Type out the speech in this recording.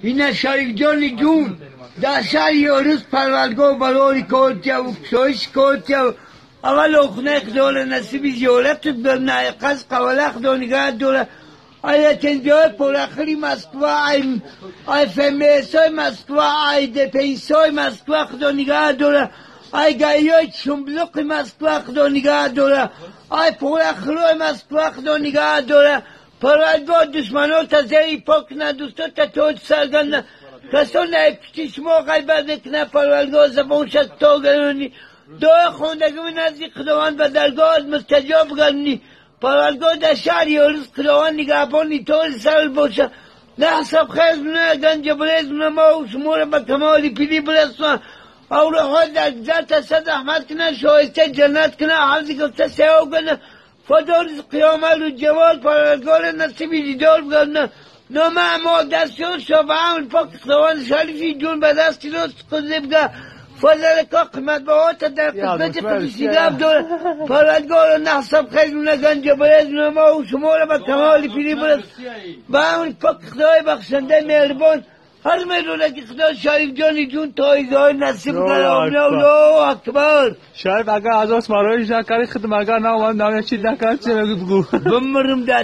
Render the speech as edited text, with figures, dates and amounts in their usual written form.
این شریف جان جون در شهر یارس پروردگار برای کارتیا و کسایش کارتیا اول اخنه خدال نصیبی زیارت برنه قصد قوله خدا نگه دوله آیا تنجای پراخری مسکوه ای فمیسای مسکوه ای دپیسای مسکوه خدا نگه دوله ای گایای چنبلوق مسکوه خدا نگه دوله ای پراخرای مسکوه خدا نگه دوله پروردگار دشمنات از زیر پاک نه دوستات تاج سرگن کسان نایبتی شما غیبت نکنه پروردگار زبان شد تا گرونی دعای خوندگی نزدیک خداوند و درگاه مستجاب گرونی پروردگار در شهر یارس خداوند نگهبانی طور سر باشه نه حساب خیز نه گنج بریز نه ما و شما را به کمالی پیلی برسونه او را خود در گذر صد رحمت کنه شایسته جنت کنه حفظی گفته سیاه کنه فدار قیامت و جوال پروردگار نصیبی دیدار بگرنه نامه اما دستیان شابه همون پاک خداوند شریفی جون به دستی راست خودی بگه فضل که قیمت به آتا در قسمت قدیسیده داره پروردگار نحسب خیلی نگنج برز نما و شما را به کمال پیری برس به همون پاک خدای بخشنده مهربان هر میرونه که خدا شریف جانی جون تایزه های نصیب کنه الله اکبر شریف اگر از آس مرایش نکردی خدمت اگر نه چی نکرد چه بگو بمرم در